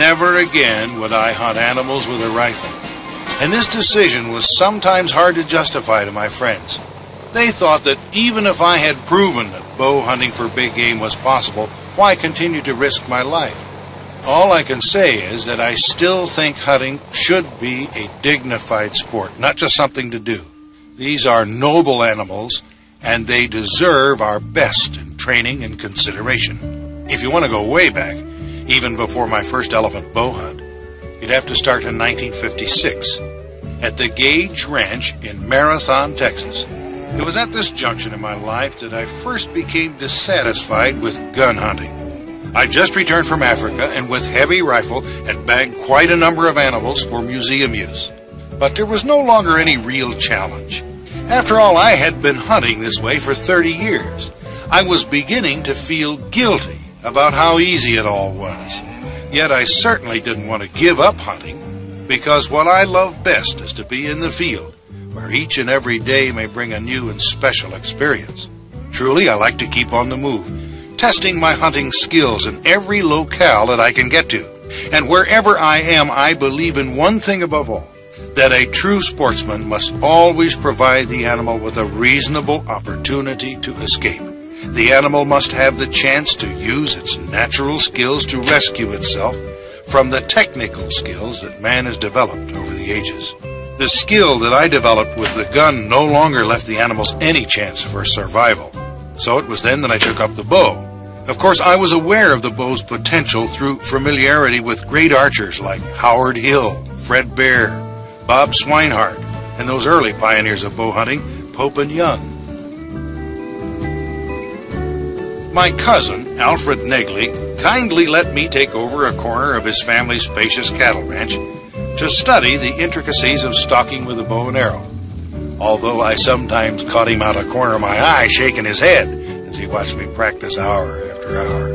Never again would I hunt animals with a rifle. And this decision was sometimes hard to justify to my friends. They thought that even if I had proven that bow hunting for big game was possible, why continue to risk my life? All I can say is that I still think hunting should be a dignified sport, not just something to do. These are noble animals, and they deserve our best in training and consideration. If you want to go way back, even before my first elephant bow hunt, you'd have to start in 1956 at the Gage Ranch in Marathon, Texas. It was at this junction in my life that I first became dissatisfied with gun hunting. I just returned from Africa and with heavy rifle had bagged quite a number of animals for museum use. But there was no longer any real challenge. After all, I had been hunting this way for 30 years. I was beginning to feel guilty about how easy it all was. Yet I certainly didn't want to give up hunting, because what I love best is to be in the field, where each and every day may bring a new and special experience. Truly, I like to keep on the move, testing my hunting skills in every locale that I can get to. And wherever I am, I believe in one thing above all, that a true sportsman must always provide the animal with a reasonable opportunity to escape. The animal must have the chance to use its natural skills to rescue itself from the technical skills that man has developed over the ages. The skill that I developed with the gun no longer left the animals any chance for survival. So it was then that I took up the bow. Of course, I was aware of the bow's potential through familiarity with great archers like Howard Hill, Fred Bear, Bob Swinehart, and those early pioneers of bow hunting, Pope and Young. My cousin, Alfred Negley, kindly let me take over a corner of his family's spacious cattle ranch to study the intricacies of stalking with a bow and arrow, although I sometimes caught him out of the corner of my eye shaking his head as he watched me practice hour after hour.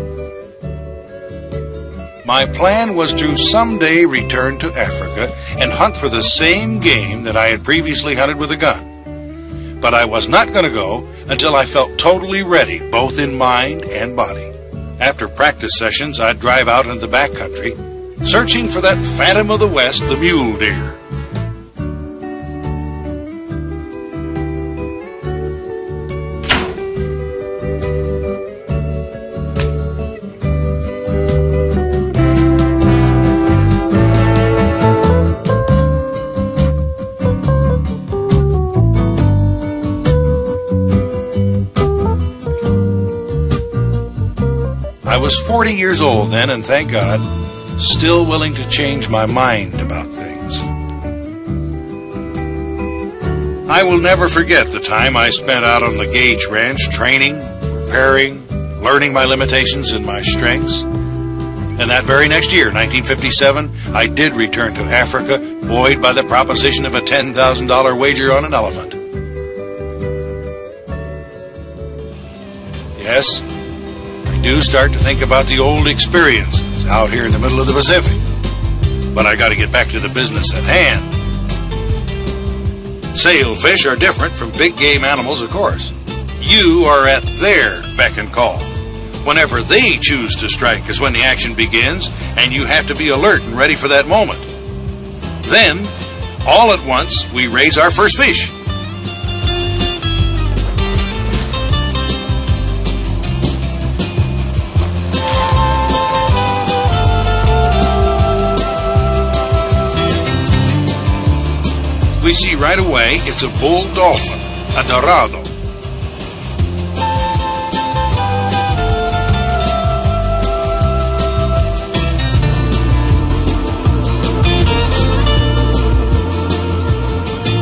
My plan was to someday return to Africa and hunt for the same game that I had previously hunted with a gun. But I was not going to go until I felt totally ready, both in mind and body. After practice sessions, I'd drive out into the backcountry, searching for that phantom of the West, the mule deer. I was 40 years old then, and thank God, still willing to change my mind about things. I will never forget the time I spent out on the Gage Ranch training, preparing, learning my limitations and my strengths. And that very next year, 1957, I did return to Africa, buoyed by the proposition of a $10,000 wager on an elephant. Yes, I do start to think about the old experiences out here in the middle of the Pacific. But I got to get back to the business at hand. Sailfish are different from big game animals, of course. You are at their beck and call. Whenever they choose to strike is when the action begins, and you have to be alert and ready for that moment. Then, all at once, we raise our first fish. We see right away it's a bull dolphin, a dorado.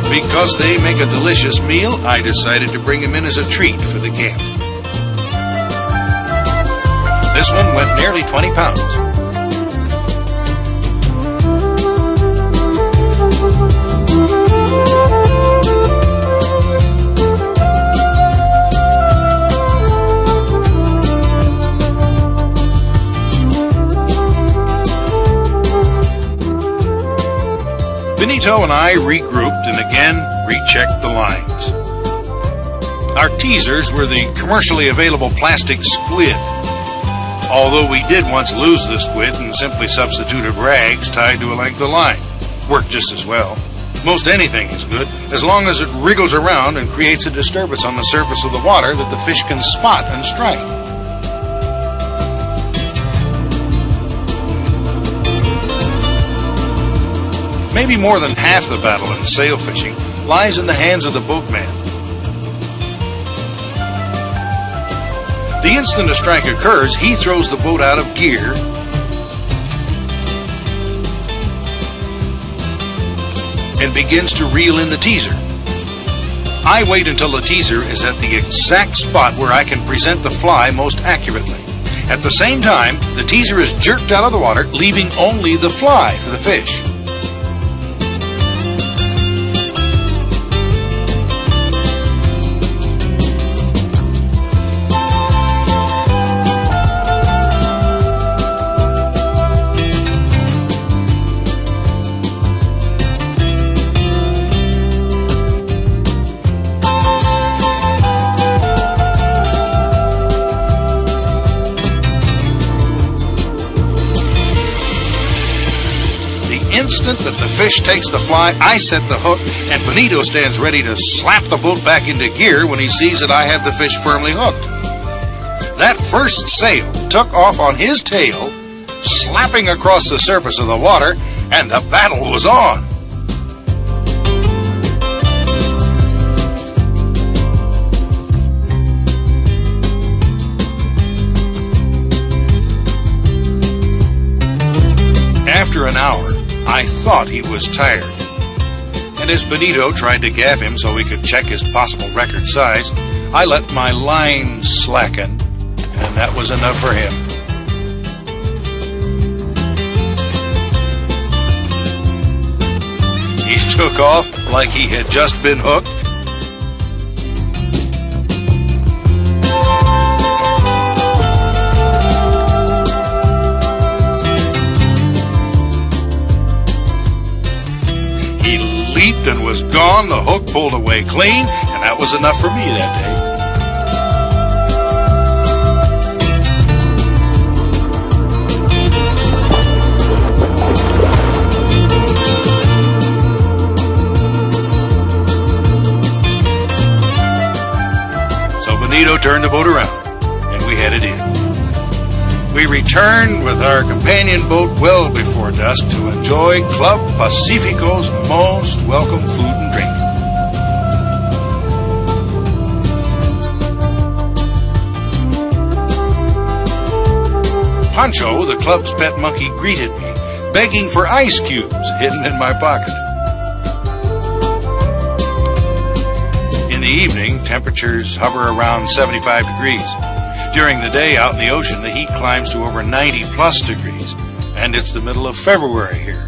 Because they make a delicious meal, I decided to bring him in as a treat for the camp. This one went nearly 20 pounds. Benito and I regrouped and again rechecked the lines. Our teasers were the commercially available plastic squid. Although we did once lose the squid and simply substituted rags tied to a length of line. Worked just as well. Most anything is good, as long as it wriggles around and creates a disturbance on the surface of the water that the fish can spot and strike. Maybe more than half the battle in sail fishing lies in the hands of the boatman. The instant a strike occurs, he throws the boat out of gear and begins to reel in the teaser. I wait until the teaser is at the exact spot where I can present the fly most accurately. At the same time, the teaser is jerked out of the water, leaving only the fly for the fish. Instant that the fish takes the fly, I set the hook, and Benito stands ready to slap the boat back into gear when he sees that I have the fish firmly hooked. That first sail took off on his tail, slapping across the surface of the water, and the battle was on. After an hour, I thought he was tired, and as Benito tried to gaff him so he could check his possible record size, I let my line slacken, and that was enough for him. He took off like he had just been hooked. And was gone. The hook pulled away clean, and that was enough for me that day. So Benito turned the boat around, and we headed in. We returned with our companion boat well before dusk to enjoy Club Pacifico's most welcome food and drink. Pancho, the club's pet monkey, greeted me, begging for ice cubes hidden in my pocket. In the evening, temperatures hover around 75 degrees. During the day out in the ocean, the heat climbs to over 90+ degrees, and it's the middle of February here.